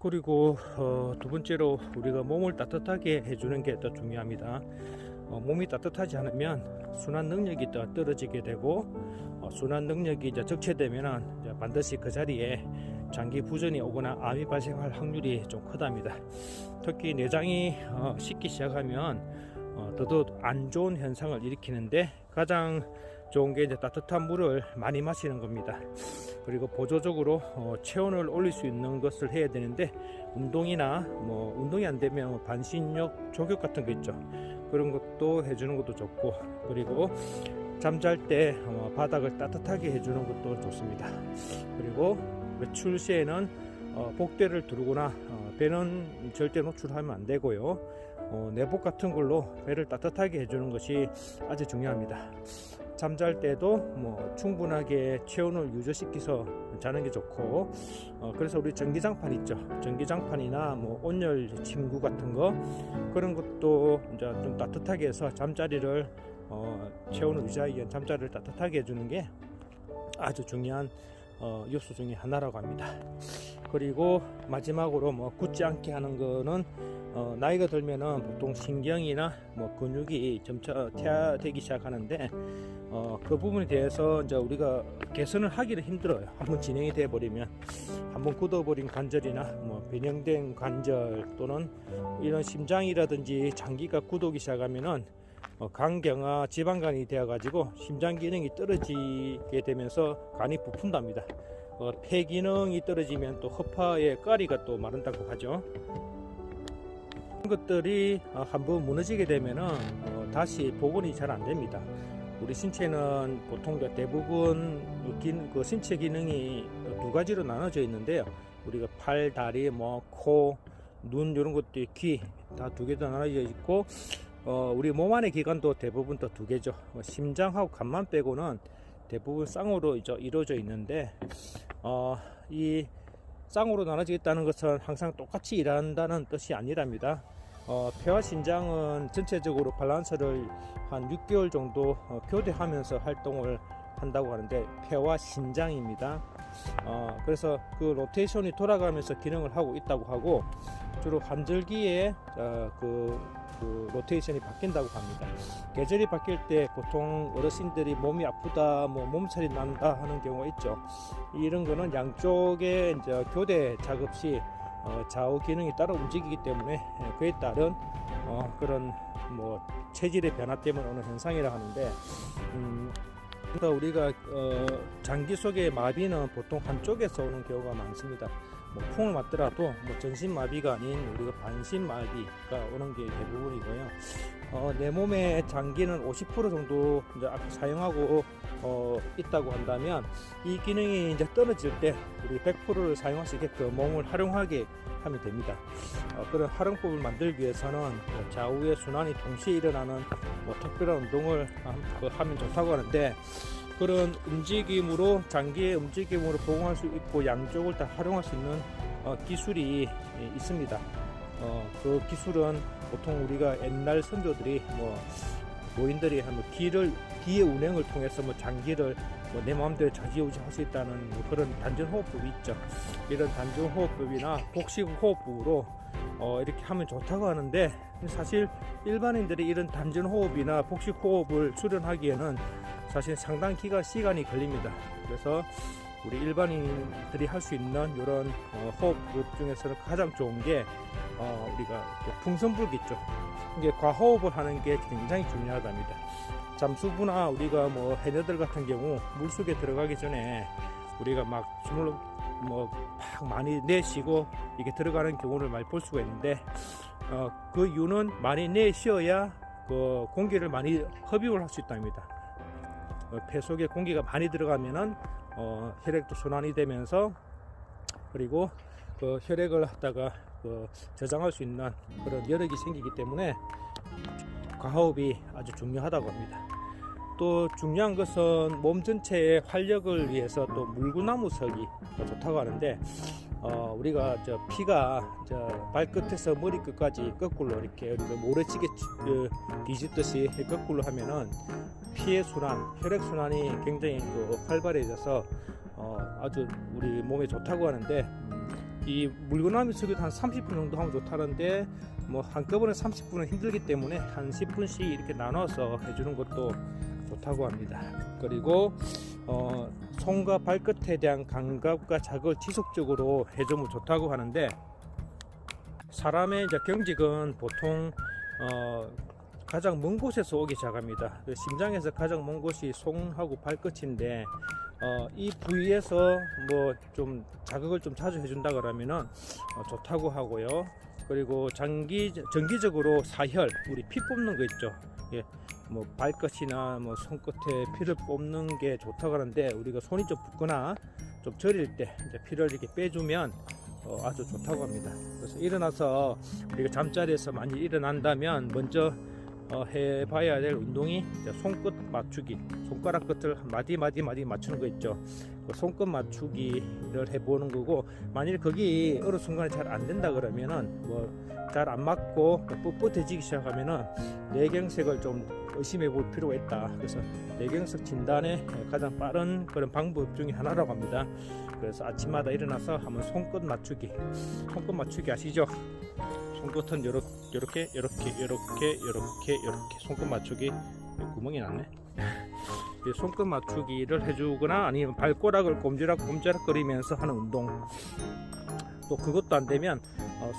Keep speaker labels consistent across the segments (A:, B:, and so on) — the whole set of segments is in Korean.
A: 그리고 두 번째로 우리가 몸을 따뜻하게 해주는 게 더 중요합니다. 몸이 따뜻하지 않으면 순환 능력이 더 떨어지게 되고 순환 능력이 이제 적체되면은 이제 반드시 그 자리에 장기 부전이 오거나 암이 발생할 확률이 좀 크답니다. 특히 내장이 식기 시작하면 더더욱 안 좋은 현상을 일으키는데 가장 좋은 게 이제 따뜻한 물을 많이 마시는 겁니다. 그리고 보조적으로 체온을 올릴 수 있는 것을 해야 되는데 운동이나 운동이 안 되면 반신욕 조격 같은 거 있죠. 그런 것도 해주는 것도 좋고, 그리고 잠잘 때 바닥을 따뜻하게 해주는 것도 좋습니다. 그리고 외출 시에는 복대를 두르거나 배는 절대 노출하면 안 되고요. 내복 같은 걸로 배를 따뜻하게 해주는 것이 아주 중요합니다. 잠잘 때도 충분하게 체온을 유지시켜서 자는 게 좋고, 그래서 우리 전기장판 있죠. 전기장판이나 온열 침구 같은 거, 그런 것도 이제 좀 따뜻하게 해서 잠자리를 체온을 유지하기 위한 잠자리를 따뜻하게 해주는 게 아주 중요한 요소 중에 하나라고 합니다. 그리고 마지막으로 굳지 않게 하는 거는 나이가 들면은 보통 신경이나 근육이 점차 퇴화되기 시작하는데 그 부분에 대해서 이제 우리가 개선을 하기는 힘들어요. 한번 진행이 돼 버리면, 한번 굳어버린 관절이나 변형된 관절 또는 이런 심장이라든지 장기가 굳기 시작하면은 간경화 지방간이 되어 가지고 심장 기능이 떨어지게 되면서 간이 부푼답니다. 폐 기능이 떨어지면 또 허파의 까리가 또 마른다고 하죠. 이런 것들이 한번 무너지게 되면은 다시 복원이 잘 안 됩니다. 우리 신체는 보통 대부분 그 신체 기능이 두 가지로 나눠져 있는데요. 우리가 팔, 다리, 코, 눈 이런 것도, 귀 다 두 개도 나눠져 있고, 우리 몸 안의 기관도 대부분 또 두 개죠. 심장하고 간만 빼고는 대부분 쌍으로 이루어져 있는데, 이 쌍으로 나눠져 있다는 것은 항상 똑같이 일한다는 뜻이 아니랍니다. 폐와 신장은 전체적으로 밸런스를 한 6개월 정도 교대하면서 활동을 한다고 하는데, 폐와 신장입니다. 그래서 그 로테이션이 돌아가면서 기능을 하고 있다고 하고, 주로 환절기에 그 로테이션이 바뀐다고 합니다. 계절이 바뀔 때 보통 어르신들이 몸이 아프다, 몸살이 난다 하는 경우가 있죠. 이런 거는 양쪽의 이제 교대 작업 시 좌우 기능이 따로 움직이기 때문에 그에 따른 그런 체질의 변화 때문에 오는 현상이라 하는데, 그래서 우리가 장기 속의 마비는 보통 한쪽에서 오는 경우가 많습니다. 콩을 맞더라도 전신 마비가 아닌 우리가 반신 마비가 오는 게 대부분이고요. 내 몸의 장기는 50% 정도 이제 사용하고 있다고 한다면, 이 기능이 이제 떨어질 때 우리 100%를 사용할 수 있게끔 몸을 활용하게 하면 됩니다. 그런 활용법을 만들기 위해서는 좌우의 순환이 동시에 일어나는 특별한 운동을 하면 좋다고 하는데, 그런 움직임으로 장기의 움직임으로 보강할 수 있고 양쪽을 다 활용할 수 있는 기술이 있습니다. 그 기술은 보통 우리가 옛날 선조들이 노인들이 하면 기의 운행을 통해서 장기를 내 마음대로 좌지우지할 수 있다는 그런 단전호흡법이 있죠. 이런 단전호흡법이나 복식호흡법으로 이렇게 하면 좋다고 하는데, 사실 일반인들이 이런 단전호흡이나 복식호흡을 수련하기에는 사실 상당 시간이 걸립니다. 그래서 우리 일반인들이 할 수 있는 이런 호흡법 중에서는 가장 좋은 게 우리가 풍선불기 있죠. 이게 과호흡을 하는 게 굉장히 중요하답니다. 잠수부나 우리가 해녀들 같은 경우 물속에 들어가기 전에 우리가 막 숨을 팍 많이 내쉬고 이게 들어가는 경우를 많이 볼 수가 있는데, 그 이유는 많이 내쉬어야 그 공기를 많이 흡입을 할 수 있답니다. 폐 속에 공기가 많이 들어가면은 혈액도 순환이 되면서, 그리고 그 혈액을 갖다가 저장할 수 있는 그런 여력이 생기기 때문에 과호흡이 아주 중요하다고 합니다. 또 중요한 것은 몸 전체의 활력을 위해서 또 물구나무서기 좋다고 하는데, 우리가 피가 발끝에서 머리끝까지 거꾸로 이렇게 우리가 모래시계 뒤집듯이 거꾸로 하면은 피의 순환, 혈액 순환이 굉장히 활발해져서 아주 우리 몸에 좋다고 하는데, 이 물구나무 서기도 한 30분 정도 하면 좋다는데 뭐 한꺼번에 30분은 힘들기 때문에 한 10분씩 이렇게 나눠서 해주는 것도 좋다고 합니다. 그리고 손과 발끝에 대한 감각과 자극을 지속적으로 해주면 좋다고 하는데, 사람의 이제 경직은 보통 가장 먼 곳에서 오기 시작합니다. 심장에서 가장 먼 곳이 손하고 발끝인데 이 부위에서 뭐 좀 자극을 좀 자주 해준다 그러면은 좋다고 하고요. 그리고 정기적으로 사혈, 우리 피 뽑는 거 있죠. 예, 뭐 발끝이나 뭐 손끝에 피를 뽑는 게 좋다고 하는데, 우리가 손이 좀 붓거나 좀 저릴 때 이제 피를 이렇게 빼주면 아주 좋다고 합니다. 그래서 일어나서 우리가 잠자리에서 많이 일어난다면 먼저 해봐야 될 운동이 손끝 맞추기, 손가락 끝을 마디 맞추는 거 있죠. 그 손끝 맞추기를 해보는 거고, 만일 거기 어느 순간에 잘 안 된다 그러면은 뭐 잘 안 맞고 뻣뻣해지기 시작하면은 뇌경색을 좀 의심해 볼 필요가 있다. 그래서 뇌경색 진단의 가장 빠른 그런 방법 중에 하나라고 합니다. 그래서 아침마다 일어나서 한번 손끝 맞추기 아시죠? 손끝은 요렇게 손끝 맞추기. 구멍이 났네. 이 손끝 맞추기를 해주거나 아니면 발가락을 꼼지락거리면서 하는 운동. 또 그것도 안 되면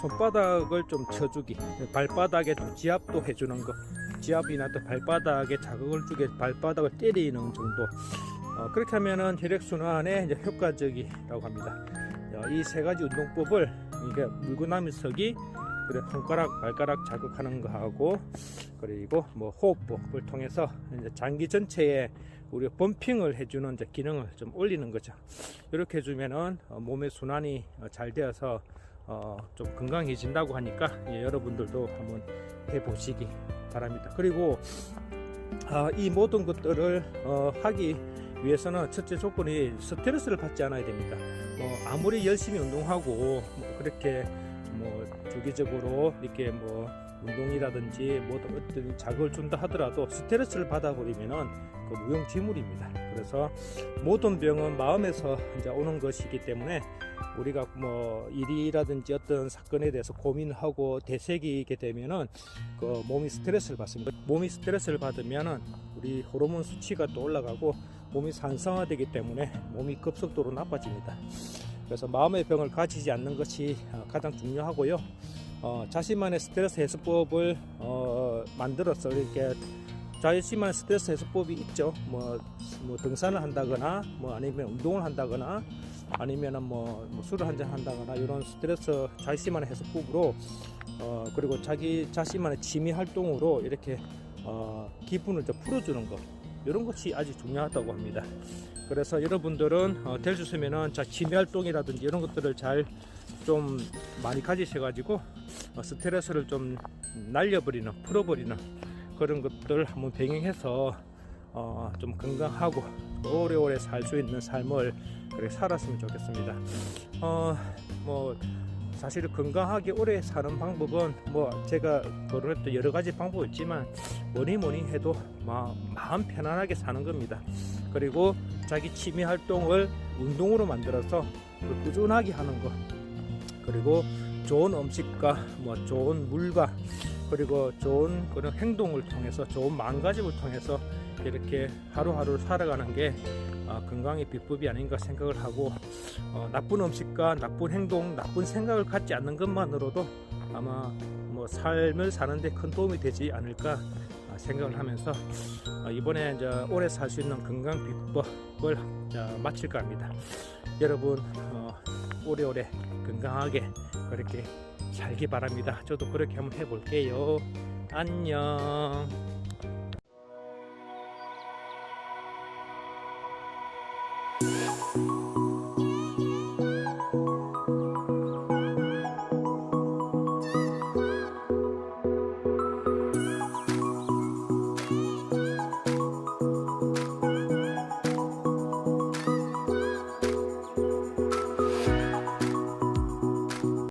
A: 손바닥을 좀 쳐주기, 발바닥에 좀 지압도 해주는 거, 지압이나 또 발바닥에 자극을 주게 발바닥을 때리는 정도. 그렇게 하면은 혈액순환에 이제 효과적이라고 합니다. 이 세 가지 운동법을 이게 물구나무 서기, 그래 손가락 발가락 자극하는 거 하고, 그리고 뭐 호흡법을 통해서 이제 장기 전체에 우리 펌핑을 해주는 이제 기능을 좀 올리는 거죠. 이렇게 해주면은 몸의 순환이 잘 되어서 좀 건강해진다고 하니까 여러분들도 한번 해보시기 바랍니다. 그리고 이 모든 것들을 하기 위해서는 첫째 조건이 스트레스를 받지 않아야 됩니다. 아무리 열심히 운동하고 그렇게 주기적으로 이렇게 운동이라든지 어떤 자극을 준다 하더라도 스트레스를 받아버리면은 그 무용지물입니다. 그래서 모든 병은 마음에서 이제 오는 것이기 때문에 우리가 일이라든지 어떤 사건에 대해서 고민하고 되새기게 되면은 그 몸이 스트레스를 받습니다. 몸이 스트레스를 받으면은 우리 호르몬 수치가 또 올라가고 몸이 산성화되기 때문에 몸이 급속도로 나빠집니다. 그래서 마음의 병을 가지지 않는 것이 가장 중요하고요. 자신만의 스트레스 해소법을 만들어서 이렇게 자신만의 스트레스 해소법이 있죠. 등산을 한다거나 아니면 운동을 한다거나 아니면 술을 한잔 한다거나 이런 스트레스 자신만의 해소법으로 그리고 자신만의 취미 활동으로 이렇게 기분을 좀 풀어주는 것, 이런 것이 아주 중요하다고 합니다. 그래서 여러분들은 될 수 있으면은 취미 활동이라든지 이런 것들을 잘 좀 많이 가지셔가지고 스트레스를 좀 날려버리는, 풀어버리는 그런 것들 한번 병행해서 좀 건강하고 오래오래 살 수 있는 삶을 그렇게 살았으면 좋겠습니다. 사실 건강하게 오래 사는 방법은 제가 거론했던 여러 가지 방법이 있지만 뭐니 해도 마음 편안하게 사는 겁니다. 그리고 자기 취미 활동을 운동으로 만들어서 꾸준하게 하는 것, 그리고 좋은 음식과 좋은 물과 그리고 좋은 그런 행동을 통해서 좋은 마음가짐을 통해서 이렇게 하루하루 살아가는 게 건강의 비법이 아닌가 생각을 하고, 나쁜 음식과 나쁜 행동, 나쁜 생각을 갖지 않는 것만으로도 아마 삶을 사는데 큰 도움이 되지 않을까 생각을 하면서 이번에 이제 오래 살 수 있는 건강 비법을 마칠까 합니다. 여러분 오래오래 건강하게 그렇게 살기 바랍니다. 저도 그렇게 한번 해볼게요. 안녕.